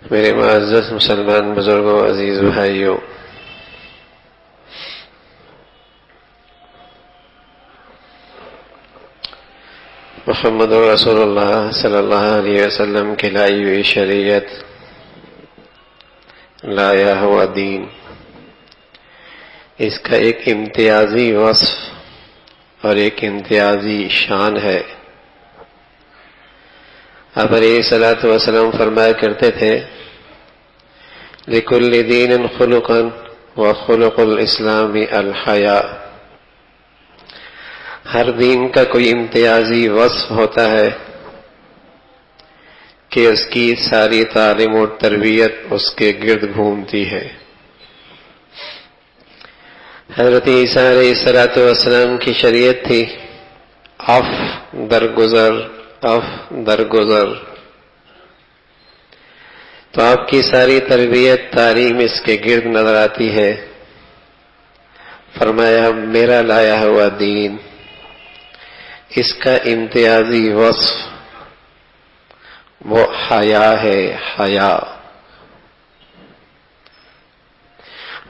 میرے معزز مسلمان بزرگوں، عزیز بھائیوں، محمد رسول اللہ صلی اللہ علیہ وسلم کی لائی ہوئی شریعت، لایا ہوا دین، اس کا ایک امتیازی وصف اور ایک امتیازی شان ہے۔ آپ علیہ الصلوۃ والسلام فرمایا کرتے تھے، لِكُلِّ دِينٍ خُلُقًا وَخُلُقُ الْإِسْلَامِ الْحَيَاءُ۔ ہر دین کا کوئی امتیازی وصف ہوتا ہے کہ اس کی ساری تعلیم اور تربیت اس کے گرد گھومتی ہے۔ حضرت عیسیٰ علیہ السلام کی شریعت تھی درگزر، تو آپ کی ساری تربیت تعلیم اس کے گرد نظر آتی ہے۔ فرمایا میرا لایا ہوا دین، اس کا امتیازی وصف وہ حیا ہے، حیا۔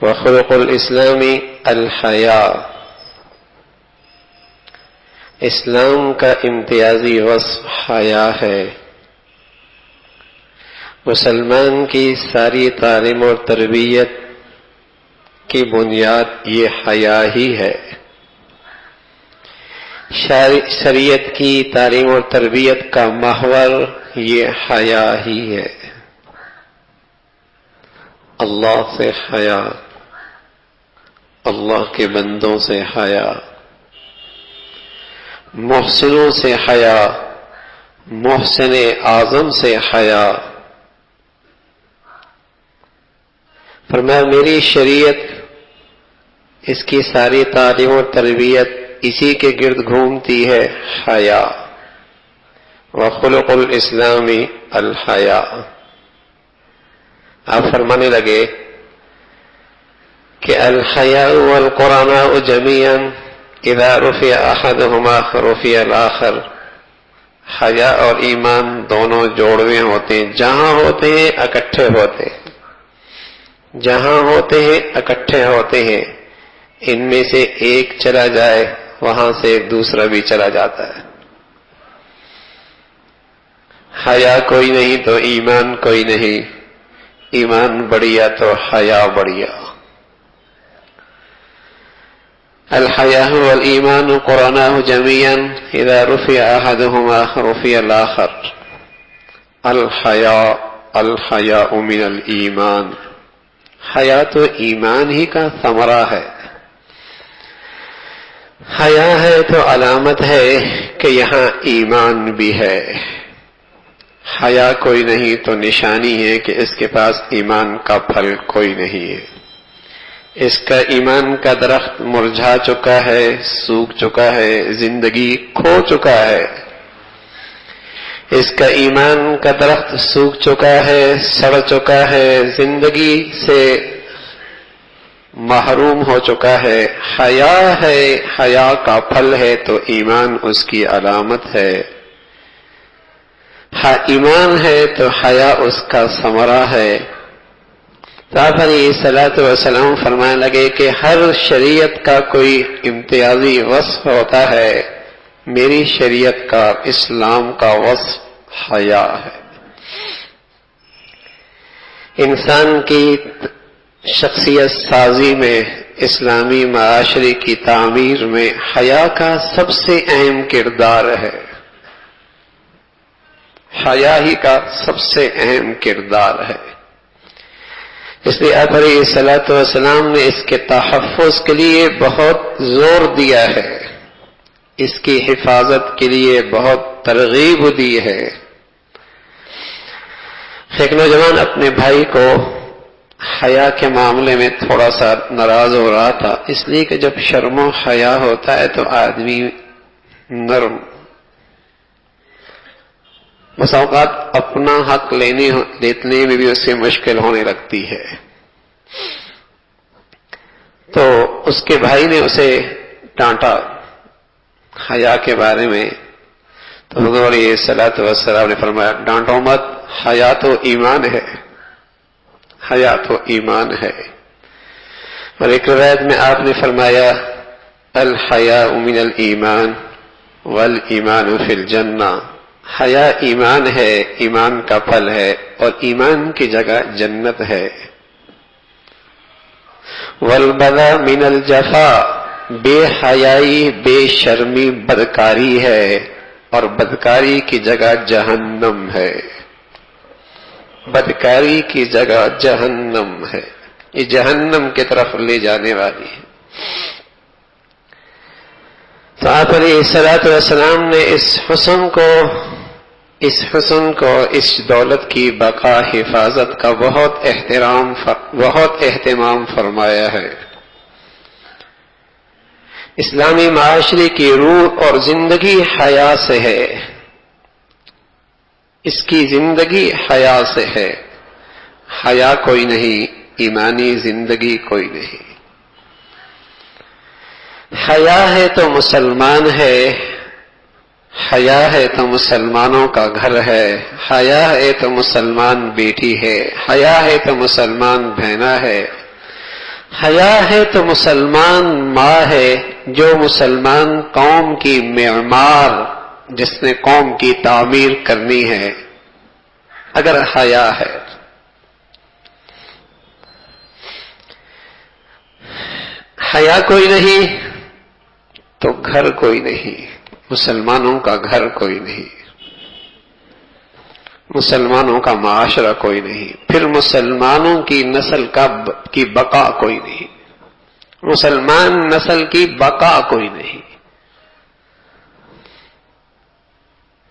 وخلق الاسلام الحیا، اسلام کا امتیازی وصف حیا ہے۔ مسلمان کی ساری تعلیم اور تربیت کی بنیاد یہ حیا ہی ہے۔ شریعت کی تعلیم اور تربیت کا محور یہ حیا ہی ہے۔ اللہ سے حیا، اللہ کے بندوں سے حیا، محسنوں سے حیا، محسن اعظم سے حیا۔ فرمایا میری شریعت، اس کی ساری تعلیم اور تربیت اسی کے گرد گھومتی ہے، حیا۔ وخلق الاسلام الحیا۔ آپ فرمانے لگے کہ الحیاء والقرآن جميعا اذا رفع احدهما رفع الاخر۔ حیا اور ایمان دونوں جوڑوے ہوتے ہیں، جہاں ہوتے ہیں اکٹھے ہوتے ہیں، جہاں ہوتے ہیں اکٹھے ہوتے ہیں۔ ان میں سے ایک چلا جائے وہاں سے دوسرا بھی چلا جاتا ہے۔ حیا کوئی نہیں تو ایمان کوئی نہیں، ایمان بڑھیا تو حیا بڑھیا۔ الحیاء والایمان قرناہ جميعا اذا رفع احدهما رفع الاخر۔ الحیاء من الایمان۔ حیا تو ایمان ہی کا ثمرہ ہے۔ حیا ہے تو علامت ہے کہ یہاں ایمان بھی ہے۔ حیا کوئی نہیں تو نشانی ہے کہ اس کے پاس ایمان کا پھل کوئی نہیں ہے۔ اس کا ایمان کا درخت مرجھا چکا ہے، سوکھ چکا ہے، زندگی کھو چکا ہے۔ اس کا ایمان کا درخت سوکھ چکا ہے، سڑ چکا ہے، زندگی سے محروم ہو چکا ہے۔ حیا ہے، حیا کا پھل ہے تو ایمان اس کی علامت ہے۔ ایمان ہے تو حیا اس کا ثمرہ ہے۔ تو آپ علیہ الصلوۃ والسلام فرمانے لگے کہ ہر شریعت کا کوئی امتیازی وصف ہوتا ہے، میری شریعت کا، اسلام کا وصف حیا ہے۔ انسان کی شخصیت سازی میں، اسلامی معاشرے کی تعمیر میں حیا کا سب سے اہم کردار ہے۔ حیا ہی کا سب سے اہم کردار ہے۔ اس لیے آپ علیہ الصلوۃ والسلام نے اس کے تحفظ کے لیے بہت زور دیا ہے، اس کی حفاظت کے لیے بہت ترغیب دی ہے۔ ایک نوجوان اپنے بھائی کو حیا کے معاملے میں تھوڑا سا ناراض ہو رہا تھا، اس لیے کہ جب شرم و حیا ہوتا ہے تو آدمی نرم، بس اوقات اپنا حق لینے میں بھی اس سے مشکل ہونے لگتی ہے۔ تو اس کے بھائی نے اسے ڈانٹا حیا کے بارے میں، تو حضور علیہ الصلوۃ والسلام نے فرمایا ڈانٹو مت، حیا تو ایمان ہے۔ حیا تو ایمان ہے. اور ایک روایت میں آپ نے فرمایا الحیاء من الایمان والایمان فی الجنہ. حیا ایمان ہے، ایمان کا پھل ہے، اور ایمان کی جگہ جنت ہے. والبذا من الجفا، بے حیائی، بے شرمی بدکاری ہے، اور بدکاری کی جگہ جہنم ہے. بدکاری کی جگہ جہنم ہے، یہ جہنم کی طرف لے جانے والی ہے. تو آپ علیہ الصلوۃ والسلام نے اس حسن کو اس دولت کی بقا حفاظت کا بہت اہتمام فرمایا ہے. اسلامی معاشرے کی روح اور زندگی حیا سے ہے، اس کی زندگی حیا سے ہے. حیا کوئی نہیں، ایمانی زندگی کوئی نہیں. حیا ہے تو مسلمان ہے، حیا ہے تو مسلمانوں کا گھر ہے، حیا ہے تو مسلمان بیٹی ہے، حیا ہے تو مسلمان بہنا ہے، حیا ہے تو مسلمان ماں ہے، جو مسلمان قوم کی معمار، جس نے قوم کی تعمیر کرنی ہے. اگر حیا ہے، حیا کوئی نہیں تو گھر کوئی نہیں، مسلمانوں کا گھر کوئی نہیں، مسلمانوں کا معاشرہ کوئی نہیں، پھر مسلمانوں کی نسل کی بقا کوئی نہیں، مسلمان نسل کی بقا کوئی نہیں.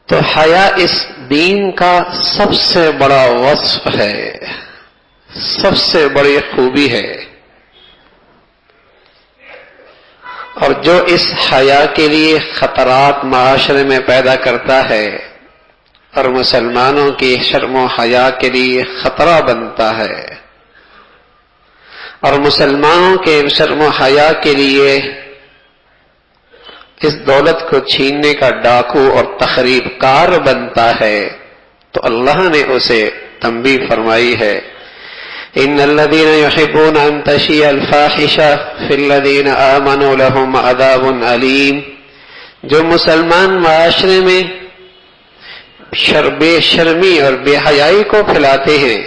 تو حیا اس دین کا سب سے بڑا وصف ہے، سب سے بڑی خوبی ہے. اور جو اس حیا کے لیے خطرات معاشرے میں پیدا کرتا ہے اور مسلمانوں کی شرم و حیا کے لیے خطرہ بنتا ہے، اور مسلمانوں کے شرم و حیا کے لیے اس دولت کو چھیننے کا ڈاکو اور تخریب کار بنتا ہے، تو اللہ نے اسے تنبیہ فرمائی ہے ان الذين يحبون ان تشيع الفاحشة في الذين آمنوا لهم عذاب أليم. جو مسلمان معاشرے میں بے شرمی اور بے حیائی کو پھیلاتے ہیں،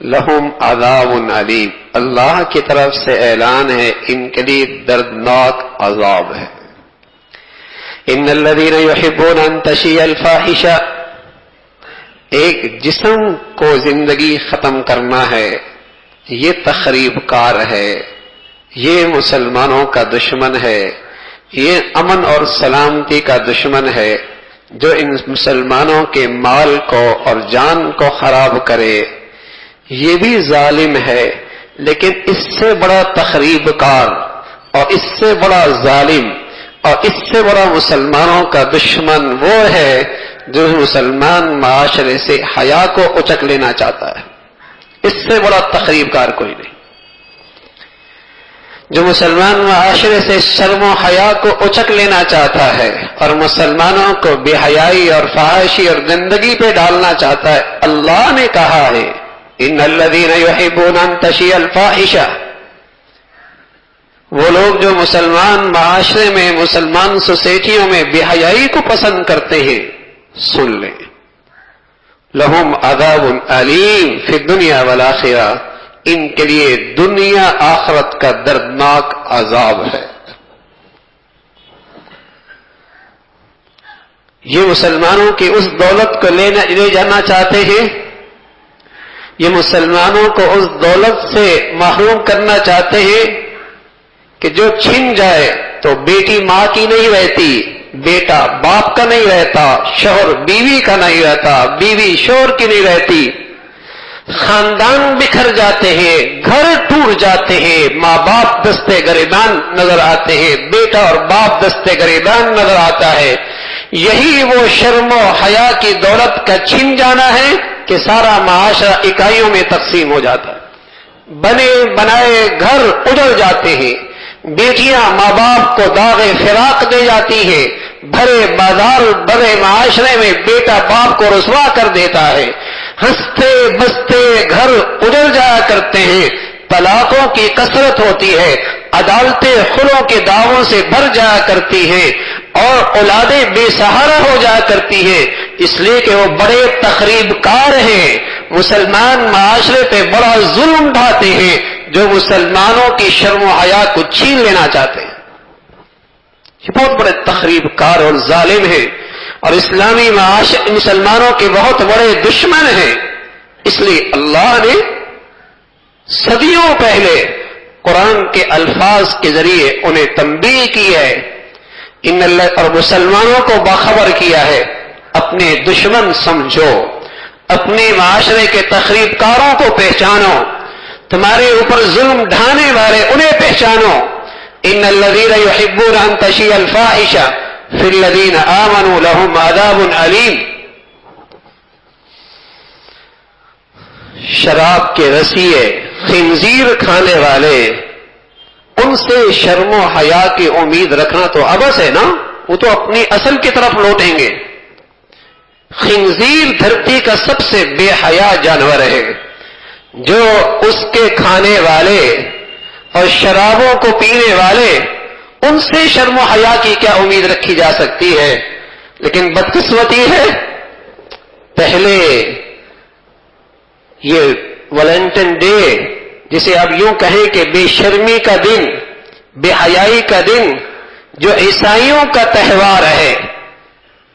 لہم عذاب علیم، اللہ کی طرف سے اعلان ہے ان کے لیے دردناک عذاب ہے. ان الذين يحبون ان تشيع الفاحشة، ایک جسم کو زندگی ختم کرنا ہے، یہ تخریب کار ہے، یہ مسلمانوں کا دشمن ہے، یہ امن اور سلامتی کا دشمن ہے. جو ان مسلمانوں کے مال کو اور جان کو خراب کرے یہ بھی ظالم ہے، لیکن اس سے بڑا تخریب کار اور اس سے بڑا ظالم اور اس سے بڑا مسلمانوں کا دشمن وہ ہے جو مسلمان معاشرے سے حیا کو اچک لینا چاہتا ہے. اس سے بڑا تخریب کار کوئی نہیں. جو مسلمان معاشرے سے شرم و حیا کو اچک لینا چاہتا ہے اور مسلمانوں کو بے حیائی اور فحاشی اور گندگی پہ ڈالنا چاہتا ہے، اللہ نے کہا ہے ان الذین یحبون ان تشیع الفاحشہ، وہ لوگ جو مسلمان معاشرے میں، مسلمان سوسائٹیوں میں بے حیائی کو پسند کرتے ہیں، سن لیں لہم عذاب علیم فی الدنیا والآخرہ، ان کے لیے دنیا آخرت کا دردناک عذاب ہے. یہ مسلمانوں کی اس دولت کو لے جانا چاہتے ہیں، یہ مسلمانوں کو اس دولت سے محروم کرنا چاہتے ہیں کہ جو چھن جائے تو بیٹی ماں کی نہیں رہتی، بیٹا باپ کا نہیں رہتا، شوہر بیوی کا نہیں رہتا، بیوی شوہر کی نہیں رہتی، خاندان بکھر جاتے ہیں، گھر ٹوٹ جاتے ہیں، ماں باپ دستے گریبان نظر آتے ہیں، بیٹا اور باپ دستے گریبان نظر آتا ہے. یہی وہ شرم و حیا کی دولت کا چھن جانا ہے کہ سارا معاشرہ اکائیوں میں تقسیم ہو جاتا ہے، بنے بنائے گھر اجڑ جاتے ہیں، بیٹیاں ماں باپ کو داغ فراق دے جاتی ہیں، بھرے بازار بھرے معاشرے میں بیٹا باپ کو رسوا کر دیتا ہے، ہنستے بستے گھر اجڑ جایا کرتے ہیں، طلاقوں کی کثرت ہوتی ہے، عدالتیں خلوں کے دعووں سے بھر جایا کرتی ہیں، اور اولادیں بے سہارا ہو جایا کرتی ہیں، اس لیے کہ وہ بڑے تخریب کار ہیں، مسلمان معاشرے پہ بڑا ظلم ڈھاتے ہیں، جو مسلمانوں کی شرم و حیا کو چھین لینا چاہتے ہیں۔ یہ بہت بڑے تخریب کار اور ظالم ہیں، اور اسلامی معاشرے مسلمانوں کے بہت بڑے دشمن ہیں۔ اس لیے اللہ نے صدیوں پہلے قرآن کے الفاظ کے ذریعے انہیں تنبیہ کی ہے، اور مسلمانوں کو باخبر کیا ہے، اپنے دشمن سمجھو، اپنے معاشرے کے تخریب کاروں کو پہچانو، تمہارے اوپر ظلم ڈھانے والے انہیں پہچانو۔ ان الذین یحبون ان تشیع الفاحشہ فی الذین آمنوا لهم عذاب علیم۔ شراب کے رسیے، خنزیر کھانے والے، ان سے شرم و حیا کی امید رکھنا تو عبث ہے نا، وہ تو اپنی اصل کی طرف لوٹیں گے۔ خنزیر دھرتی کا سب سے بے حیا جانور ہے، جو اس کے کھانے والے اور شرابوں کو پینے والے، ان سے شرم و حیا کی کیا امید رکھی جا سکتی ہے؟ لیکن بدقسمتی ہے، پہلے یہ ویلنٹائن ڈے، جسے آپ یوں کہیں کہ بے شرمی کا دن، بے حیائی کا دن، جو عیسائیوں کا تہوار ہے،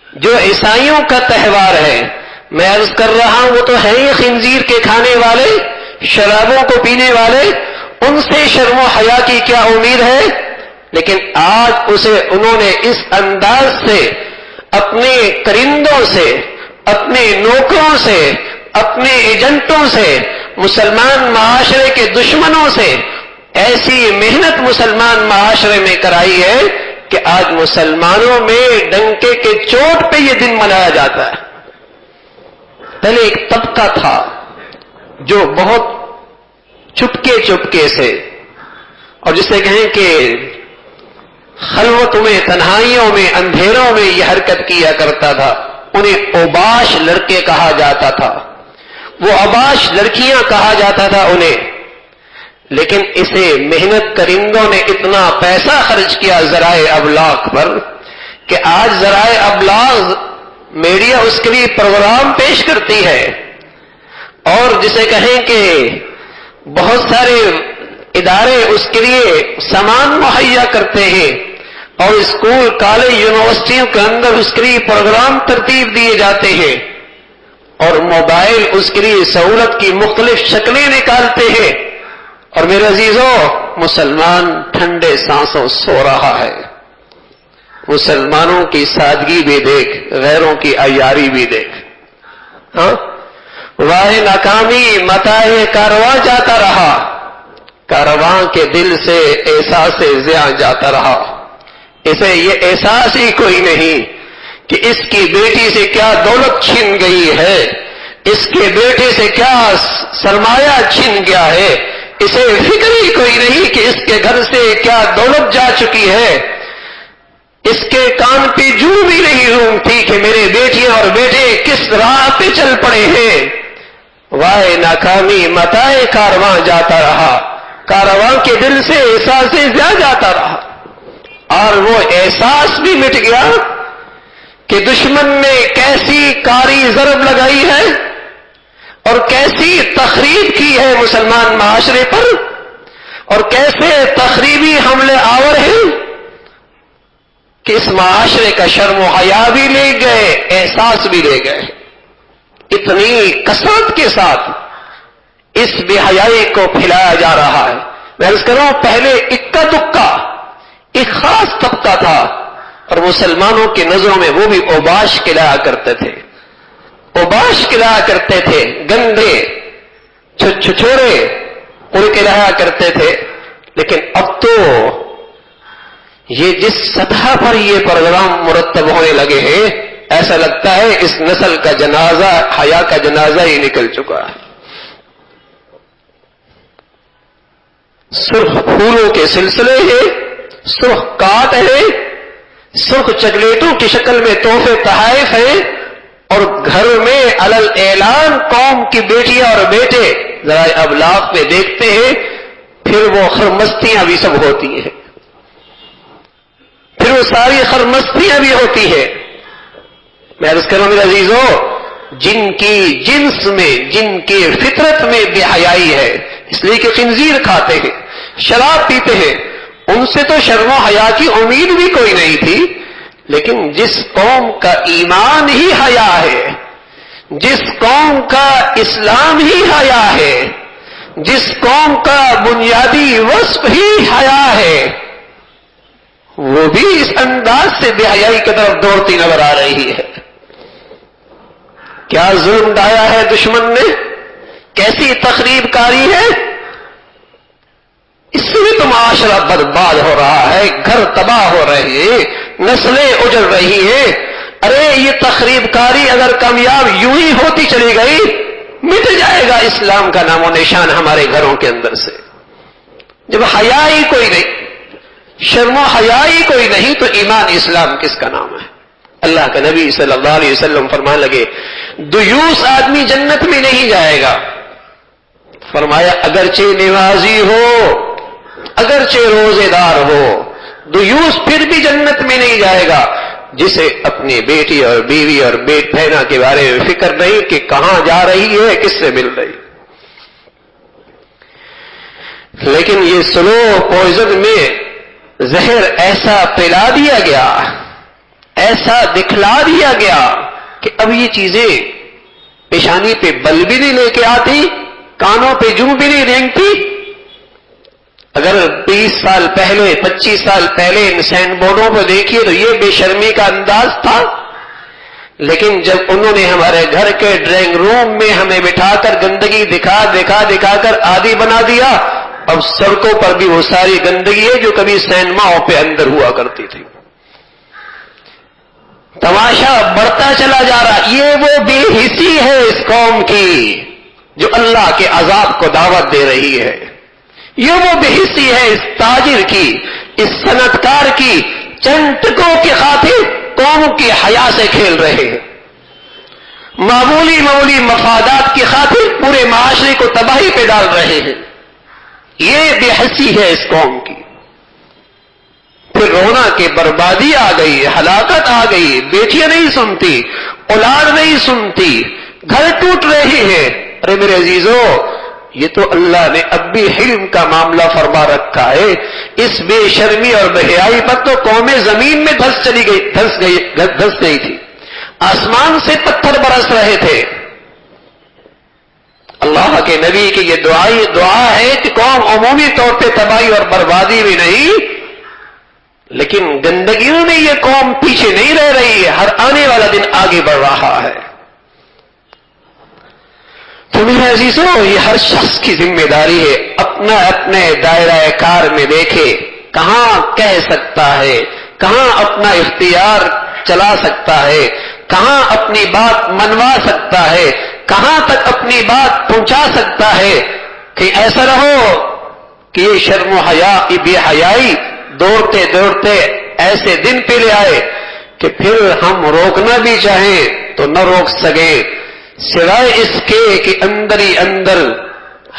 جو عیسائیوں کا تہوار ہے، میں عرض کر رہا ہوں وہ تو ہے ہی خنزیر کے کھانے والے، شرابوں کو پینے والے، ان سے شرم و حیا کی کیا امید ہے؟ لیکن آج اسے انہوں نے اس انداز سے اپنے کرندوں سے، اپنے نوکروں سے، اپنے ایجنٹوں سے، مسلمان معاشرے کے دشمنوں سے ایسی محنت مسلمان معاشرے میں کرائی ہے کہ آج مسلمانوں میں ڈنکے کے چوٹ پہ یہ دن منایا جاتا ہے۔ پہلے ایک طبقہ تھا جو بہت چپکے چپکے سے، اور جسے کہیں کہ خلوت میں، تنہائیوں میں، اندھیروں میں یہ حرکت کیا کرتا تھا، انہیں اوباش لڑکے کہا جاتا تھا، وہ اوباش لڑکیاں کہا جاتا تھا انہیں۔ لیکن اسے محنت کرندوں نے اتنا پیسہ خرچ کیا ذرائع ابلاغ پر کہ آج ذرائع ابلاغ میڈیا اس کے لیے پروگرام پیش کرتی ہے، اور جسے کہیں کہ بہت سارے ادارے اس کے لیے سامان مہیا کرتے ہیں، اور اسکول، کالج، یونیورسٹیوں کے اندر اس کے لیے پروگرام ترتیب دیے جاتے ہیں، اور موبائل اس کے لیے سہولت کی مختلف شکلیں نکالتے ہیں، اور میرے عزیزوں مسلمان ٹھنڈے سانسوں سو رہا ہے۔ مسلمانوں کی سادگی بھی دیکھ، غیروں کی عیاری بھی دیکھ۔ ہاں، واہ ناکامی متاع کارواں جاتا رہا، کارواں کے دل سے احساس ضیاء جاتا رہا۔ اسے یہ احساس ہی کوئی نہیں کہ اس کی بیٹی سے کیا دولت چھن گئی ہے، اس کے بیٹے سے کیا سرمایہ چھن گیا ہے، اسے فکر ہی کوئی نہیں کہ اس کے گھر سے کیا دولت جا چکی ہے، اس کے کان پہ جو بھی نہیں رومتی کہ میرے بیٹیاں اور بیٹے کس راہ پہ چل پڑے ہیں۔ وائے ناکامی متاع کارواں جاتا رہا، کارواں کے دل سے احساس ضیاء جاتا رہا، اور وہ احساس بھی مٹ گیا کہ دشمن نے کیسی کاری ضرب لگائی ہے اور کیسی تخریب کی ہے مسلمان معاشرے پر، اور کیسے تخریبی حملے آور ہیں کہ اس معاشرے کا شرم و حیا بھی لے گئے، احساس بھی لے گئے۔ اتنی کثرت کے ساتھ اس بے حیائی کو پھیلایا جا رہا ہے۔ میں عرض کر رہا ہوں پہلے اکا دکا ایک خاص طبقہ تھا، اور مسلمانوں کی نظروں میں وہ بھی اوباش کھلایا کرتے تھے، اوباش کھلایا کرتے تھے، گندے چھچھوڑے ان کے لایا کرتے تھے۔ لیکن اب تو یہ جس سطح پر یہ پروگرام مرتب ہونے لگے ہیں، ایسا لگتا ہے اس نسل کا جنازہ، حیا کا جنازہ ہی نکل چکا ہے۔ سرخ پھولوں کے سلسلے ہیں، سرخ کاٹ ہے، سرخ چاکلیٹوں کی شکل میں تحفے تحائف ہیں، اور گھر میں علل اعلان قوم کی بیٹیاں اور بیٹے ذرائع ابلاغ پہ دیکھتے ہیں، پھر وہ خرمستیاں بھی سب ہوتی ہیں، پھر وہ ساری خرمستیاں بھی ہوتی ہیں۔ میں عرض کروں میرے عزیزو، جن کی جنس میں، جن کی فطرت میں بے حیائی ہے، اس لیے کہ خنزیر کھاتے ہیں، شراب پیتے ہیں، ان سے تو شرم و حیا کی امید بھی کوئی نہیں تھی، لیکن جس قوم کا ایمان ہی حیا ہے، جس قوم کا اسلام ہی حیا ہے، جس قوم کا بنیادی وصف ہی حیا ہے، وہ بھی اس انداز سے بے حیائی کی طرف دوڑتی نظر آ رہی ہے۔ کیا ظلم ڈھایا ہے دشمن نے، کیسی تخریب کاری ہے، اس سے بھی تو معاشرہ برباد ہو رہا ہے، گھر تباہ ہو رہے ہیں، نسلیں اجڑ رہی ہیں۔ ارے یہ تخریب کاری اگر کامیاب یوں ہی ہوتی چلی گئی، مٹ جائے گا اسلام کا نام و نشان ہمارے گھروں کے اندر سے۔ جب حیا ہی کوئی نہیں، شرم و حیا ہی کوئی نہیں، تو ایمان اسلام کس کا نام ہے؟ اللہ کے نبی صلی اللہ علیہ وسلم فرمانے لگے، دیوس آدمی جنت میں نہیں جائے گا۔ فرمایا اگرچہ نمازی ہو، اگرچہ روزے دار ہو، دیوس پھر بھی جنت میں نہیں جائے گا، جسے اپنی بیٹی اور بیوی اور بیٹ بہنا کے بارے میں فکر نہیں کہ کہاں جا رہی ہے، کس سے مل رہی۔ لیکن یہ سلو پوائزن میں زہر ایسا پلا دیا گیا، ایسا دکھلا دیا گیا کہ اب یہ چیزیں پیشانی پہ بل بھی نہیں لے کے آتی، کانوں پہ جوں بھی نہیں رینگتی۔ اگر 20 سال پہلے، 25 سال پہلے ان سینڈ بورڈوں پہ دیکھیے تو یہ بے شرمی کا انداز تھا، لیکن جب انہوں نے ہمارے گھر کے ڈرائنگ روم میں ہمیں بٹھا کر گندگی دکھا کر عادی بنا دیا، اب سڑکوں پر بھی وہ ساری گندگی ہے جو کبھی سینماؤں پہ اندر ہوا کرتی تھی۔ تماشا بڑھتا چلا جا رہا۔ یہ وہ بے حسی ہے اس قوم کی جو اللہ کے عذاب کو دعوت دے رہی ہے، یہ وہ بے حسی ہے اس تاجر کی، اس صنعتکار کی، چند ٹکوں کی خاطر قوم کی حیا سے کھیل رہے ہیں، معمولی مفادات کی خاطر پورے معاشرے کو تباہی پہ ڈال رہے ہیں۔ یہ بے حسی ہے اس قوم کی۔ پھر رونا کہ بربادی آ گئی، ہلاکت آ گئی، بیٹیاں نہیں سنتی، اولاد نہیں سنتی، گھر ٹوٹ رہے ہیں۔ ارے میرے عزیزو، یہ تو اللہ نے اب بھی حلم کا معاملہ فرما رکھا ہے۔ اس بے شرمی اور بے حیائی پر تو قومیں زمین میں دھس گئی تھی، آسمان سے پتھر برس رہے تھے۔ اللہ کے نبی کی یہ دعا ہے کہ قوم عمومی طور پہ تباہی اور بربادی بھی نہیں، لیکن گندگیوں میں یہ قوم پیچھے نہیں رہ رہی ہے، ہر آنے والا دن آگے بڑھ رہا ہے۔ تو میرے عزیزوں، یہ ہر شخص کی ذمہ داری ہے، اپنے دائرہ کار میں دیکھے کہاں کہہ سکتا ہے، کہاں اپنا اختیار چلا سکتا ہے، کہاں اپنی بات منوا سکتا ہے، کہاں تک اپنی بات پہنچا سکتا ہے، کہ ایسا رہو کہ یہ شرم و حیا، یہ بے حیائی دوڑتے دوڑتے ایسے دن پہ لے آئے کہ پھر ہم روکنا بھی چاہیں تو نہ روک سکیں، سوائے اس کے کہ اندر ہی اندر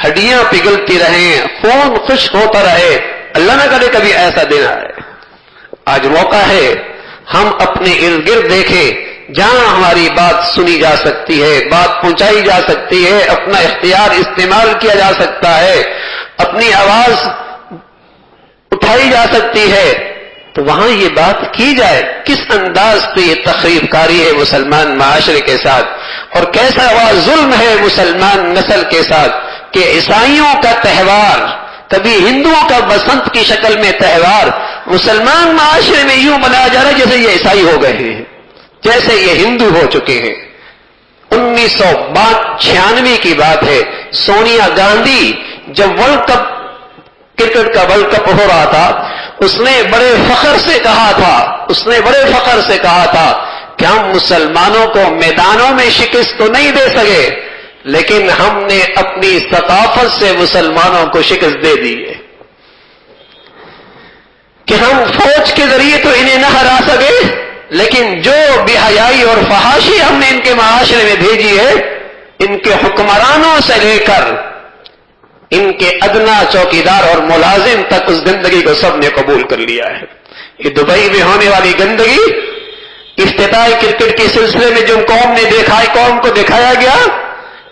ہڈیاں پگھلتی رہیں، خون خشک ہوتا رہے۔ اللہ نہ کرے کبھی ایسا دن آئے۔ آج موقع ہے ہم اپنے ارد گرد دیکھیں، جہاں ہماری بات سنی جا سکتی ہے، بات پہنچائی جا سکتی ہے، اپنا اختیار استعمال کیا جا سکتا ہے، اپنی آواز اٹھائی جا سکتی ہے، تو وہاں یہ بات کی جائے۔ کس انداز سے یہ تخریب کاری ہے مسلمان معاشرے کے ساتھ، اور کیسا وہ ظلم ہے مسلمان نسل کے ساتھ کہ عیسائیوں کا تہوار، کبھی ہندوؤں کا بسنت کی شکل میں تہوار مسلمان معاشرے میں یوں منایا جا رہا ہے جیسے یہ عیسائی ہو گئے ہیں، جیسے یہ ہندو ہو چکے ہیں۔ 1996 کی بات ہے، سونیا گاندھی جب ورلڈ کپ، کرکٹ کا ورلڈ کپ ہو رہا تھا، اس نے بڑے فخر سے کہا تھا کہ ہم مسلمانوں کو میدانوں میں شکست تو نہیں دے سکے، لیکن ہم نے اپنی ثقافت سے مسلمانوں کو شکست دے دی ہے، کہ ہم فوج کے ذریعے تو انہیں نہ ہرا سکے، لیکن جو بے حیائی اور فحاشی ہم نے ان کے معاشرے میں بھیجی ہے، ان کے حکمرانوں سے لے کر ان کے ادنا چوکیدار اور ملازم تک اس گندگی کو سب نے قبول کر لیا ہے۔ یہ دبئی میں ہونے والی گندگی، افتتاحی کرکٹ کے سلسلے میں جو قوم نے دیکھا ہے، قوم کو دکھایا گیا،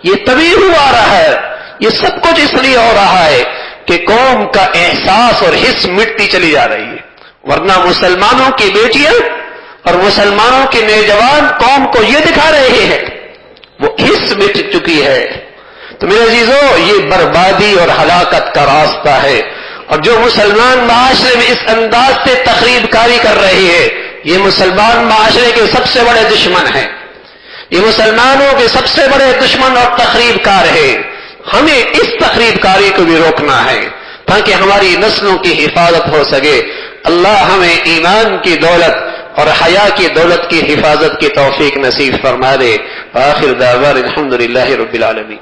یہ تبھی ہوا رہا ہے۔ یہ سب کچھ اس لیے ہو رہا ہے کہ قوم کا احساس اور حس مٹتی چلی جا رہی ہے، ورنہ مسلمانوں کی بیٹیاں اور مسلمانوں کے نوجوان قوم کو یہ دکھا رہے ہیں، وہ حس مٹ چکی ہے۔ تو میرے عزیزو، یہ بربادی اور ہلاکت کا راستہ ہے، اور جو مسلمان معاشرے میں اس انداز سے تخریب کاری کر رہے ہیں، یہ مسلمان معاشرے کے سب سے بڑے دشمن ہیں، یہ مسلمانوں کے سب سے بڑے دشمن اور تخریب کار ہیں۔ ہمیں اس تخریب کاری کو بھی روکنا ہے تاکہ ہماری نسلوں کی حفاظت ہو سکے۔ اللہ ہمیں ایمان کی دولت اور حیا کی دولت کی حفاظت کی توفیق نصیب فرما دے۔ آخر دعوان الحمدللہ رب العالمین۔